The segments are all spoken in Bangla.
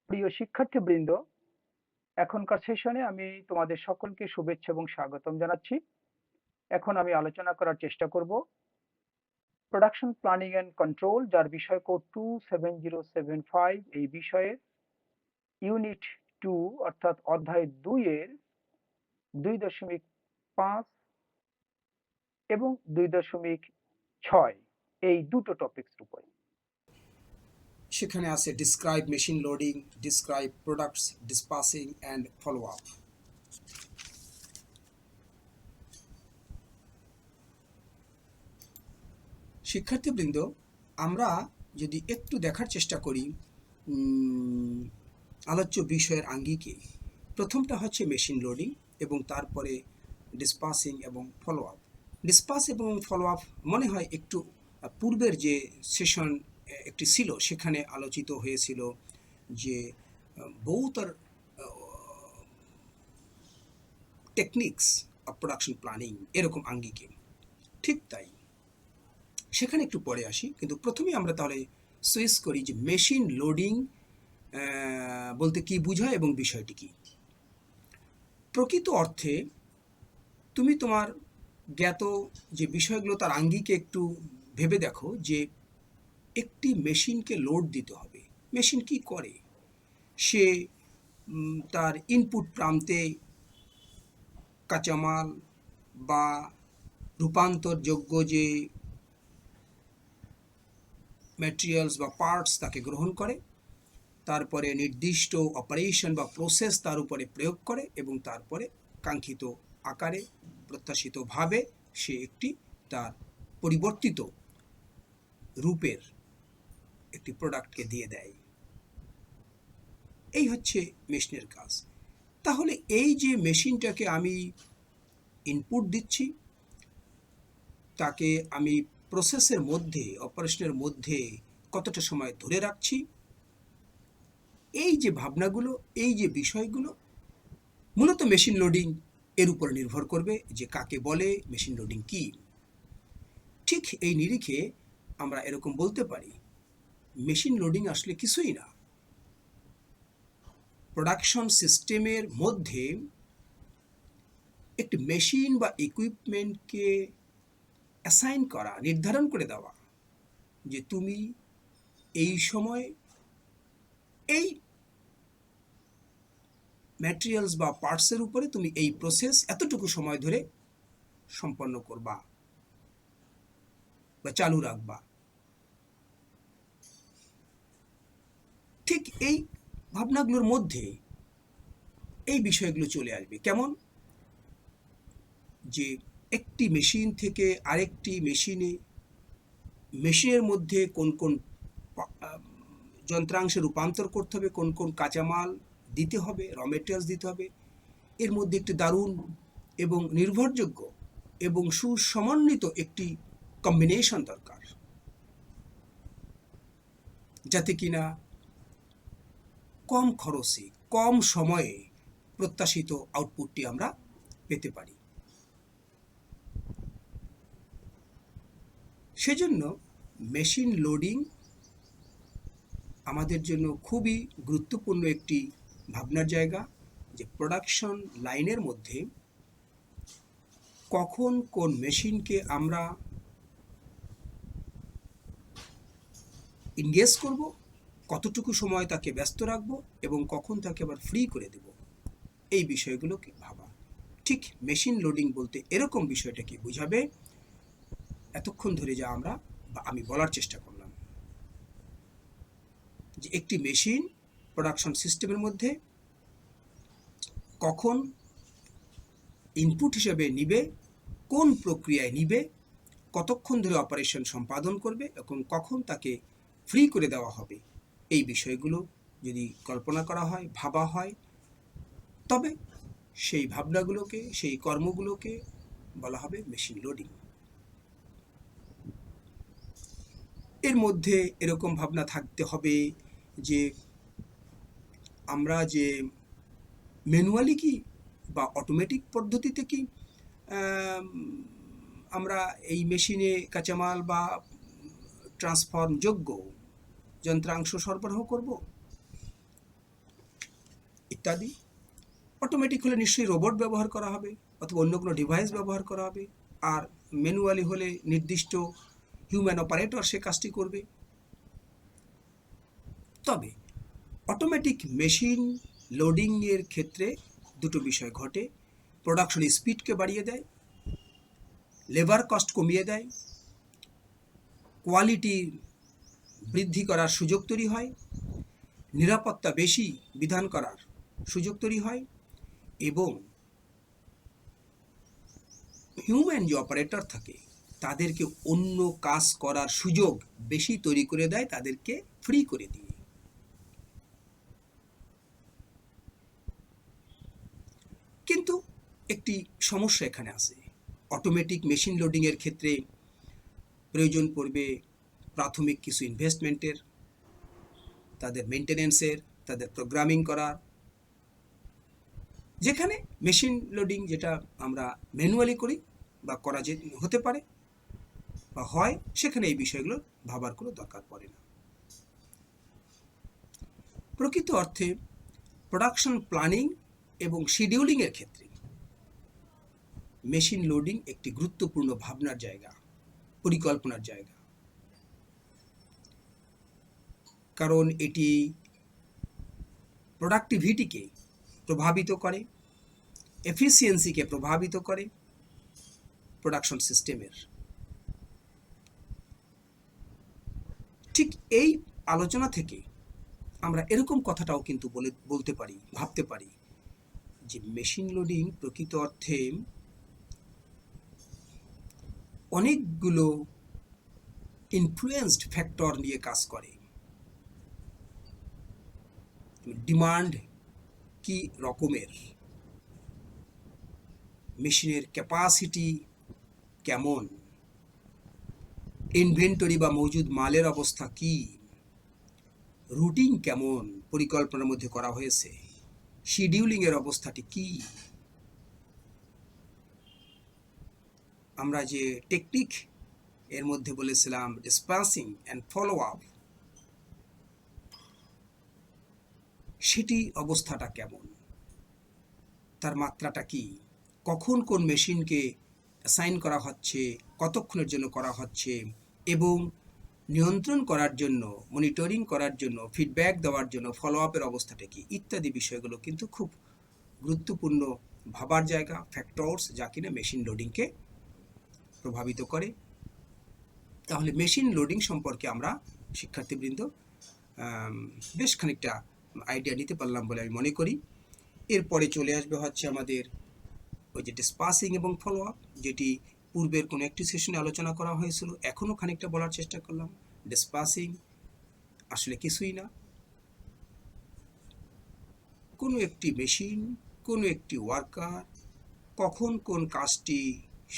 প্রিয় শিক্ষার্থীবৃন্দ, এখনকার সেশনে আমি তোমাদের সকলকে শুভেচ্ছা এবং স্বাগতম জানাচ্ছি। এখন আমি আলোচনা করার চেষ্টা করব প্রোডাকশন প্ল্যানিং অ্যান্ড কন্ট্রোল, যার বিষয় কোড 27075, এই বিষয়ে ইউনিট 2 অর্থাৎ অধ্যায় 2 এর 2.5 এবং 2.6 এই দুটো টপিকস উপরে। সেখানে আছে describe machine loading, describe products dispensing and follow up. শিক্ষার্থীবৃন্দ, আমরা যদি একটু দেখার চেষ্টা করি আলোচ্য বিষয়ের আঙ্গিকে, প্রথমটা হচ্ছে মেশিন লোডিং এবং তারপরে ডিসপাসিং এবং ফলো আপ। ডিসপাস এবং ফলো আপ মনে হয় একটু পূর্বের যে সেশন একটি ছিল সেখানে আলোচিত হয়েছিল, যে both are techniques of production planning, এরকম আঙ্গিকে। ঠিক তাই, সেখানে একটু পরে আসি, কিন্তু প্রথমেই আমরা তাহলে সুইচ করি যে মেশিন লোডিং বলতে কি বোঝায় এবং বিষয়টি কি। প্রকৃত অর্থে তুমি তোমার জ্ঞাত যে বিষয়গুলো তার আঙ্গিকে একটু ভেবে দেখো, যে একটি মেশিনকে লোড দিতে হবে। মেশিন কি করে? সে তার ইনপুট প্রান্তে কাঁচামাল বা রূপান্তরযোগ্য যে ম্যাটেরিয়ালস বা পার্টস তাকে গ্রহণ করে, তারপরে নির্দিষ্ট অপারেশন বা প্রসেস তার উপরে প্রয়োগ করে এবং তারপরে কাঙ্ক্ষিত আকারে প্রত্যাশিতভাবে সে একটি তার পরিবর্তিত রূপের একটি প্রোডাক্টকে দিয়ে দেয়। এই হচ্ছে মেশিনের কাজ। তাহলে এই যে মেশিনটাকে আমি ইনপুট দিচ্ছি, তাকে আমি প্রসেসের মধ্যে, অপারেশনের মধ্যে কতটা সময় ধরে রাখছি, এই যে ভাবনাগুলো, এই যে বিষয়গুলো মূলত মেশিন লোডিং এর উপর নির্ভর করবে, যে কাকে বলে, মেশিন লোডিং কি। ঠিক এই নিরিখে আমরা এরকম বলতে পারি, মেশিন লোডিং আসলে কিছুই না, প্রোডাকশন সিস্টেমের মধ্যে একটি মেশিন বা ইকুইপমেন্টকে অ্যাসাইন করা, নির্ধারণ করে দেওয়া, যে তুমি এই সময় এই ম্যাটেরিয়ালস বা পার্টসের উপরে তুমি এই প্রসেস এতটুকু সময় ধরে সম্পন্ন করবা বা চালু রাখবা। ঠিক এই ভাবনাগুলোর মধ্যে এই বিষয়গুলো চলে আসবে। কেমন? যে একটি মেশিন থেকে আরেকটি মেশিনের মধ্যে কোন কোন যন্ত্রাংশে রূপান্তর করতে হবে, কোন কোন কাঁচামাল দিতে হবে, র মেটেরিয়ালস দিতে হবে, এর মধ্যে একটি দারুণ এবং নির্ভরযোগ্য এবং সুসমন্বিত একটি কম্বিনেশন দরকার, যাতে কিনা কম খরচে, কম সময়ে প্রত্যাশিত আউটপুটটি আমরা পেতে পারি। সেজন্য মেশিন লোডিং আমাদের জন্য খুবই গুরুত্বপূর্ণ একটি ভাবনার জায়গা, যে প্রোডাকশন লাইনের মধ্যে কখন কোন মেশিনকে আমরা এনগেজ করব, কতটুকু সময় তাকে ব্যস্ত রাখবো এবং কখন তাকে আবার ফ্রি করে দেব, এই বিষয়গুলোকে ভাবা। ঠিক মেশিন লোডিং বলতে এরকম বিষয়টাকে বোঝাবে, এতক্ষণ ধরে যা আমরা বা আমি বলার চেষ্টা করলাম, যে একটি মেশিন প্রোডাকশন সিস্টেমের মধ্যে কখন ইনপুট হিসেবে নিবে, কোন প্রক্রিয়ায় নিবে, কতক্ষণ ধরে অপারেশন সম্পাদন করবে এবং কখন তাকে ফ্রি করে দেওয়া হবে, এই বিষয়গুলো যদি কল্পনা করা হয়, ভাবা হয়, তবে সেই ভাবনাগুলোকে, সেই কর্মগুলোকে বলা হবে মেশিন লোডিং। এর মধ্যে এরকম ভাবনা থাকতে হবে যে আমরা যে ম্যানুয়ালি কি বা অটোমেটিক পদ্ধতিতে কি আমরা এই মেশিনে কাঁচামাল বা ট্রান্সফর্মযোগ্য যন্ত্রাংশ সরবরাহ করব, ইত্যাদি। অটোমেটিক হলে নিশ্চয়ই রোবট ব্যবহার করা হবে অথবা অন্য কোনো ডিভাইস ব্যবহার করা হবে, আর ম্যানুয়ালি হলে নির্দিষ্ট হিউম্যান অপারেটর সে কাজটি করবে। তবে অটোমেটিক মেশিন লোডিংয়ের ক্ষেত্রে দুটো বিষয় ঘটে। প্রোডাকশন স্পিডকে বাড়িয়ে দেয়, লেবার কস্ট কমিয়ে দেয়, কোয়ালিটি বৃদ্ধি করার সুযোগ তৈরি হয়, নিরাপত্তা বেশি বিধান করার সুযোগ তৈরি হয়, এবং হিউম্যান যে অপারেটর থাকে তাদেরকে অন্য কাজ করার সুযোগ বেশি তৈরি করে দেয়, তাদেরকে ফ্রি করে দিয়ে। কিন্তু একটি সমস্যা এখানে আছে। অটোমেটিক মেশিন লোডিংয়ের ক্ষেত্রে প্রয়োজন পড়বে প্রাথমিক কিছু ইনভেস্টমেন্টের, তাদের মেনটেনেন্সের, তাদের প্রোগ্রামিং করার। যেখানে মেশিন লোডিং যেটা আমরা ম্যানুয়ালি করি বা করা হতে পারে বা হয়, সেখানে এই বিষয়গুলো ভাবার কোনো দরকার পড়ে না। প্রকৃত অর্থে প্রোডাকশন প্ল্যানিং এবং শিডিউলিংয়ের ক্ষেত্রে মেশিন লোডিং একটি গুরুত্বপূর্ণ ভাবনার জায়গা, পরিকল্পনার জায়গা। কারণ এটি প্রোডাক্টিভিটিকে প্রভাবিত করে, এফিসিয়েন্সিকে প্রভাবিত করে প্রোডাকশন সিস্টেমের। ঠিক এই আলোচনা থেকে আমরা এরকম কথাটাও কিন্তু বলতে পারি, ভাবতে পারি যে মেশিন লোডিং প্রকৃত অর্থে অনেকগুলো ইনফ্লুয়েন্সড ফ্যাক্টর নিয়ে কাজ করে। ডিমান্ড কি রকমের, মেশিনের ক্যাপাসিটি কেমন, ইনভেন্টরি বা মজুদ মালের অবস্থা কি, রুটিং কেমন পরিকল্পনার মধ্যে করা হয়েছে, শিডিউলিংয়ের অবস্থাটি কি, আমরা যে টেকনিক এর মধ্যে বলেছিলাম ডিসপ্যাচিং অ্যান্ড ফলো আপ, সেটি অবস্থাটা কেমন, তার মাত্রাটা কি, কখন কোন মেশিনকে অ্যাসাইন করা হচ্ছে, কতক্ষণের জন্য করা হচ্ছে, এবং নিয়ন্ত্রণ করার জন্য, মনিটরিং করার জন্য, ফিডব্যাক দেওয়ার জন্য ফলো আপের অবস্থাটা কি, ইত্যাদি বিষয়গুলো কিন্তু খুব গুরুত্বপূর্ণ ভাবার জায়গা, ফ্যাক্টরস, যা কিনা মেশিন লোডিংকে প্রভাবিত করে। তাহলে মেশিন লোডিং সম্পর্কে আমরা শিক্ষার্থীবৃন্দ বেশ খানিকটা আইডিয়া নিতে পারলাম বলে আমি মনে করি। এরপরে চলে আসবে হচ্ছে আমাদের ওই যে ডিসপ্যাচিং এবং ফলো আপ, যেটি পূর্বের কোনো একটি সেশনে আলোচনা করা হয়েছিল, এখনও খানিকটা বলার চেষ্টা করলাম। ডিসপ্যাচিং আসলে কিছুই না, কোনো একটি মেশিন, কোনো একটি ওয়ার্কার কখন কোন কাজটি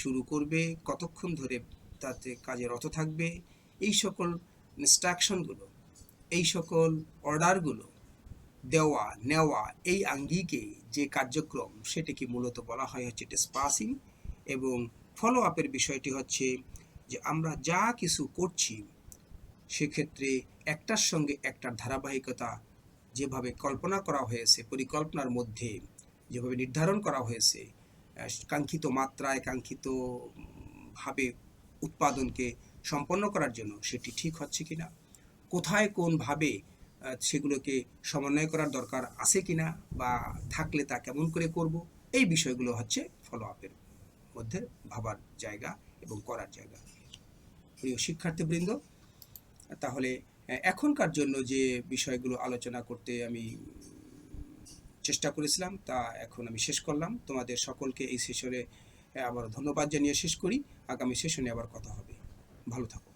শুরু করবে, কতক্ষণ ধরে তাতে কাজে রত থাকবে, এই সকল ইনস্ট্রাকশনগুলো, এই সকল অর্ডারগুলো দেওয়া নেওয়া, এই আঙ্গিকে যে কার্যক্রম, সেটিকে মূলত বলা হয় হচ্ছে ডিসপ্যাচিং। এবং ফলো আপের বিষয়টি হচ্ছে যে আমরা যা কিছু করছি সেক্ষেত্রে একটার সঙ্গে একটার ধারাবাহিকতা যেভাবে কল্পনা করা হয়েছে, পরিকল্পনার মধ্যে যেভাবে নির্ধারণ করা হয়েছে, কাঙ্ক্ষিত মাত্রায়, কাঙ্ক্ষিত ভাবে উৎপাদনকে সম্পন্ন করার জন্য সেটি ঠিক হচ্ছে কিনা, কোথায় কোনভাবে সেগুলোকে সমন্বয় করার দরকার আছে কিনা, বা থাকলে তা কেমন করে করব, এই বিষয়গুলো হচ্ছে ফলো আপের মধ্যে ভাবার জায়গা এবং করার জায়গা। প্রিয় শিক্ষার্থীবৃন্দ, তাহলে এখনকার জন্য যে বিষয়গুলো আলোচনা করতে আমি চেষ্টা করেছিলাম তা এখন আমি শেষ করলাম। তোমাদের সকলকে এই সেশনে আবার ধন্যবাদ জানিয়ে শেষ করি। আগামী সেশনে আবার কথা হবে। ভালো থাকো।